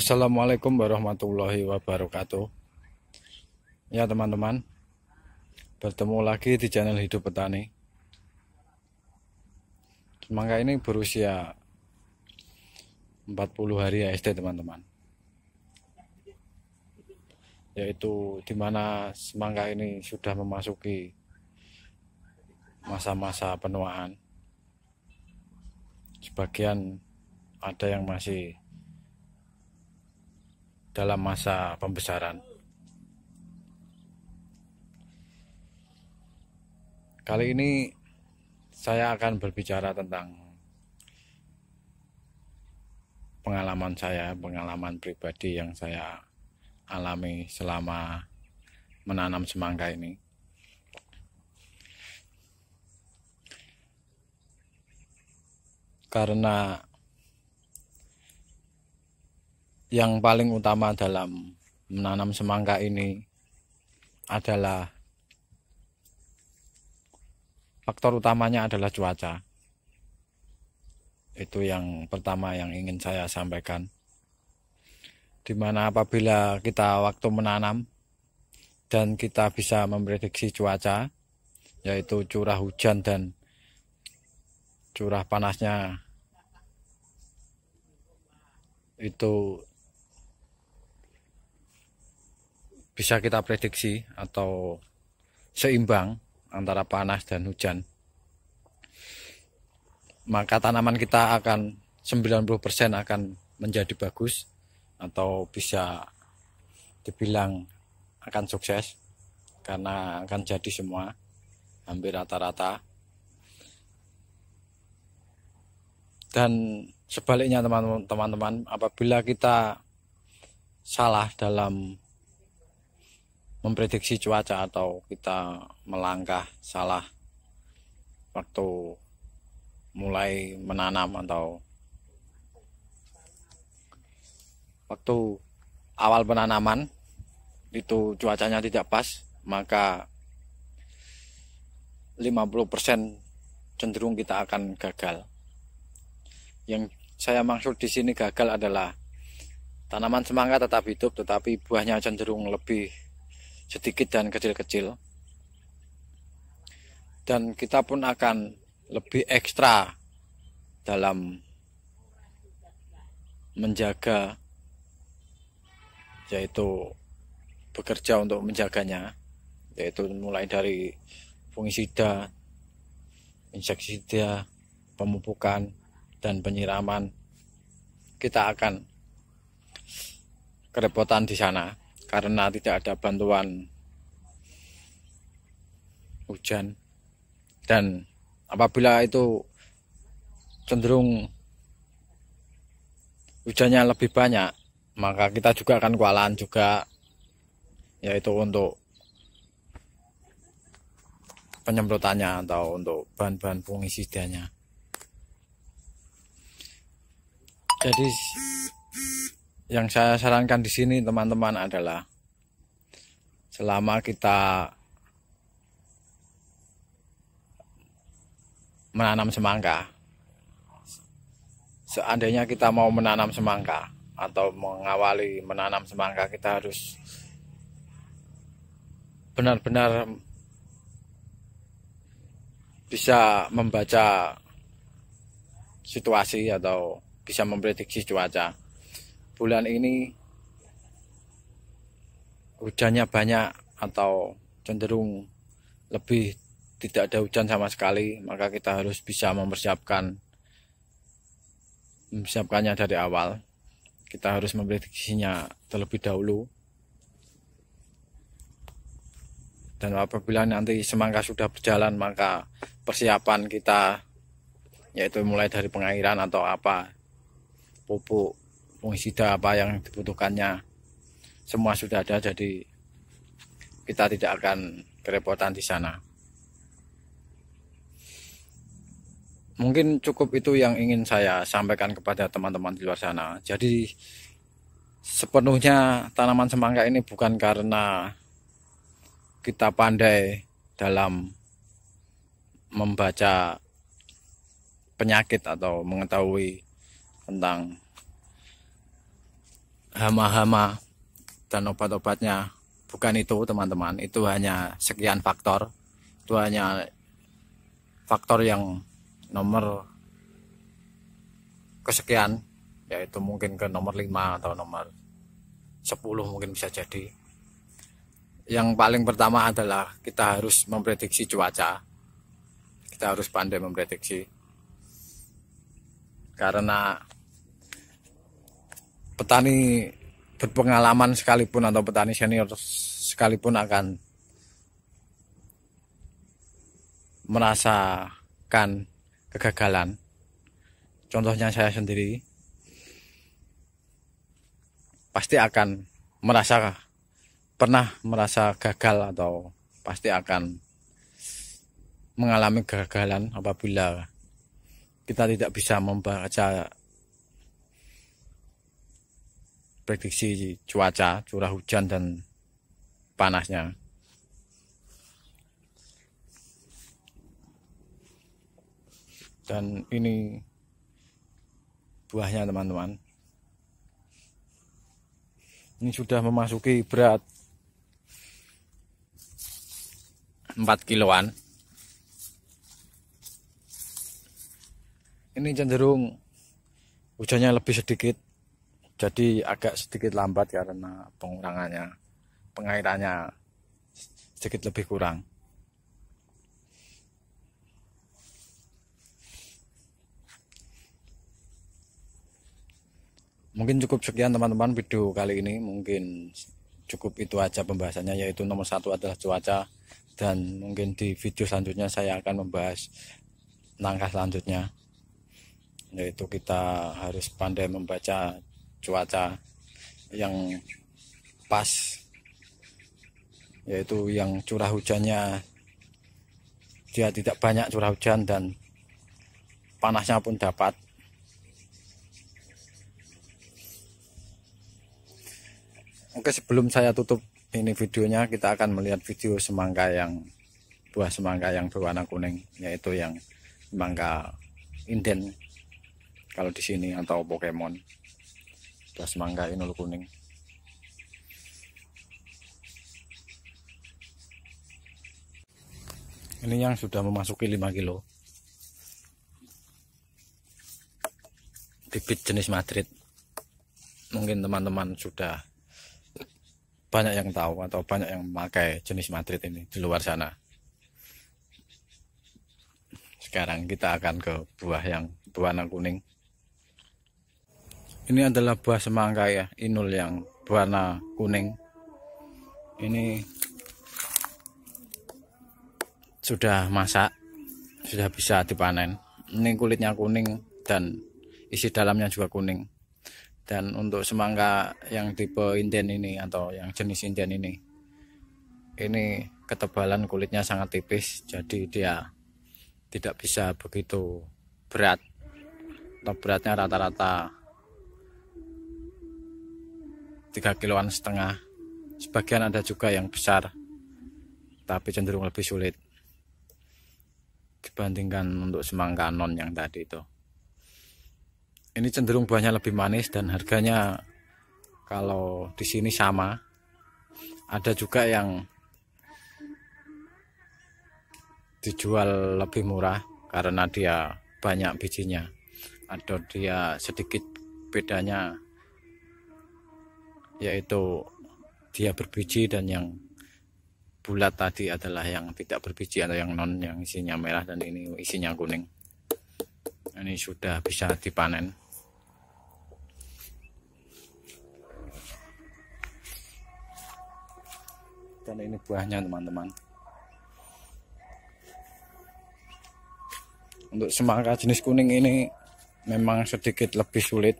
Assalamualaikum warahmatullahi wabarakatuh. Ya teman-teman, bertemu lagi di channel Hidup Petani. Semangka ini berusia 40 hari ASD teman-teman. Yaitu dimana semangka ini sudah memasuki masa-masa penuaan. Sebagian ada yang masih dalam masa pembesaran. Kali ini saya akan berbicara tentang pengalaman pribadi yang saya alami selama menanam semangka ini. Karena yang paling utama dalam menanam semangka ini adalah faktor utamanya adalah cuaca. Itu yang pertama yang ingin saya sampaikan. Dimana apabila kita waktu menanam dan kita bisa memprediksi cuaca, yaitu curah hujan dan curah panasnya itu bisa kita prediksi atau seimbang antara panas dan hujan, maka tanaman kita akan 90% akan menjadi bagus atau bisa dibilang akan sukses karena akan jadi semua hampir rata-rata. Dan sebaliknya teman-teman, apabila kita salah dalam memprediksi cuaca atau kita melangkah salah waktu mulai menanam atau waktu awal penanaman itu cuacanya tidak pas, maka 50% cenderung kita akan gagal. Yang saya maksud di sini gagal adalah tanaman semangka tetap hidup, tetapi buahnya cenderung lebih sedikit dan kecil-kecil. Dan kita pun akan lebih ekstra dalam menjaga, yaitu bekerja untuk menjaganya, yaitu mulai dari fungisida, insektisida, pemupukan, dan penyiraman. Kita akan kerepotan di sana karena tidak ada bantuan hujan. Dan apabila itu cenderung hujannya lebih banyak, maka kita juga akan kewalahan juga, yaitu untuk penyemprotannya atau untuk bahan-bahan fungisidanya. Jadi yang saya sarankan di sini teman-teman adalah selama kita menanam semangka, seandainya kita mau menanam semangka atau mengawali menanam semangka, kita harus benar-benar bisa membaca situasi atau bisa memprediksi cuaca. Bulan ini hujannya banyak atau cenderung lebih tidak ada hujan sama sekali, maka kita harus bisa mempersiapkannya dari awal. Kita harus memprediksinya terlebih dahulu. Dan apabila nanti semangka sudah berjalan, maka persiapan kita, yaitu mulai dari pengairan atau apa, pupuk, fungisida apa yang dibutuhkannya, semua sudah ada, jadi kita tidak akan kerepotan di sana. Mungkin cukup itu yang ingin saya sampaikan kepada teman-teman di luar sana. Jadi sepenuhnya tanaman semangka ini bukan karena kita pandai dalam membaca penyakit atau mengetahui tentang hama-hama dan obat-obatnya. Bukan itu teman-teman, itu hanya sekian faktor. Itu hanya faktor yang nomor kesekian, yaitu mungkin ke nomor 5 atau nomor 10 mungkin bisa jadi. Yang paling pertama adalah kita harus memprediksi cuaca. Kita harus pandai memprediksi. Karena petani berpengalaman sekalipun atau petani senior sekalipun akan merasakan kegagalan. Contohnya saya sendiri pasti akan pernah merasa gagal atau pasti akan mengalami kegagalan apabila kita tidak bisa membaca prediksi cuaca, curah hujan dan panasnya. Dan ini buahnya teman-teman. Ini sudah memasuki berat 4 kiloan. Ini cenderung hujannya lebih sedikit, jadi agak sedikit lambat karena pengairannya sedikit lebih kurang. Mungkin cukup sekian teman-teman video kali ini. Mungkin cukup itu aja pembahasannya, yaitu nomor 1 adalah cuaca. Dan mungkin di video selanjutnya saya akan membahas langkah selanjutnya, yaitu kita harus pandai membaca cuaca yang pas, yaitu yang curah hujannya dia tidak banyak curah hujan dan panasnya pun dapat. Oke, sebelum saya tutup ini videonya, kita akan melihat video buah semangka yang berwarna kuning, yaitu yang semangka inden kalau di sini, atau Pokemon. Buah semangka inul kuning. Ini yang sudah memasuki 5 kilo. Bibit jenis Madrid. Mungkin teman-teman sudah banyak yang tahu atau banyak yang memakai jenis Madrid ini di luar sana. Sekarang kita akan ke buah yang berwarna kuning. Ini adalah buah semangka ya, inul yang berwarna kuning. Ini sudah masak, sudah bisa dipanen. Ini kulitnya kuning dan isi dalamnya juga kuning. Dan untuk semangka yang tipe inden ini atau yang jenis inden ini ketebalan kulitnya sangat tipis, jadi dia tidak bisa begitu berat, atau beratnya rata-rata 3,5 kiloan. Sebagian ada juga yang besar, tapi cenderung lebih sulit dibandingkan untuk semangka non yang tadi itu. Ini cenderung buahnya lebih manis dan harganya kalau di sini sama. Ada juga yang dijual lebih murah karena dia banyak bijinya, atau dia sedikit bedanya, yaitu dia berbiji dan yang bulat tadi adalah yang tidak berbiji atau yang non, yang isinya merah dan ini isinya kuning. Ini sudah bisa dipanen. Dan ini buahnya teman-teman. Untuk semangka jenis kuning ini memang sedikit lebih sulit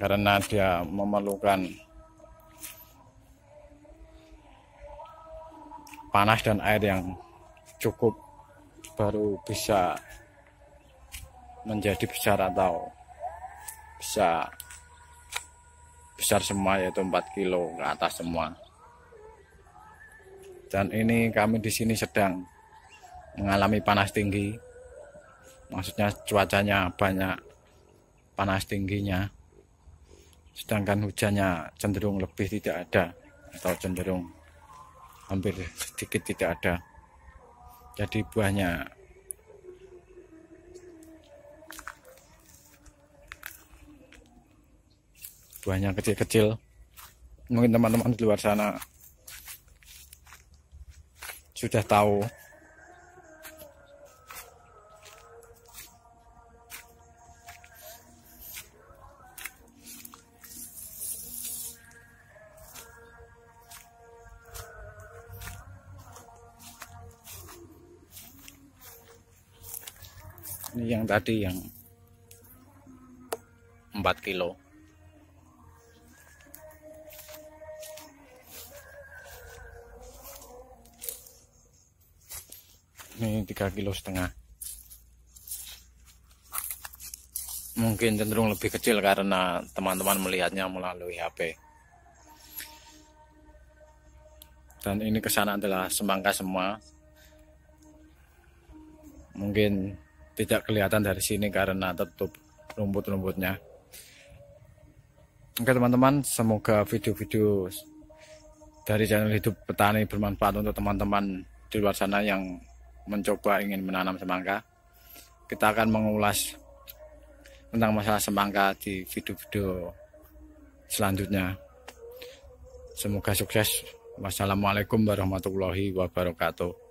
karena dia memerlukan panas dan air yang cukup baru bisa menjadi besar atau bisa besar semua, yaitu 4 kilo ke atas semua. Dan ini kami di sini sedang mengalami panas tinggi, maksudnya cuacanya banyak panas tingginya, sedangkan hujannya cenderung lebih tidak ada atau cenderung hampir sedikit tidak ada. Jadi buahnya kecil-kecil. Mungkin teman-teman di luar sana sudah tahu. Ini yang tadi yang 4 kilo. Ini 3,5 kilo. Mungkin cenderung lebih kecil karena teman-teman melihatnya melalui HP. Dan ini kesana adalah semangka semua. Mungkin tidak kelihatan dari sini karena tertutup rumput-rumputnya. Oke teman-teman, semoga video-video dari channel Hidup Petani bermanfaat untuk teman-teman di luar sana yang mencoba ingin menanam semangka. Kita akan mengulas tentang masalah semangka di video-video selanjutnya. Semoga sukses. Wassalamualaikum warahmatullahi wabarakatuh.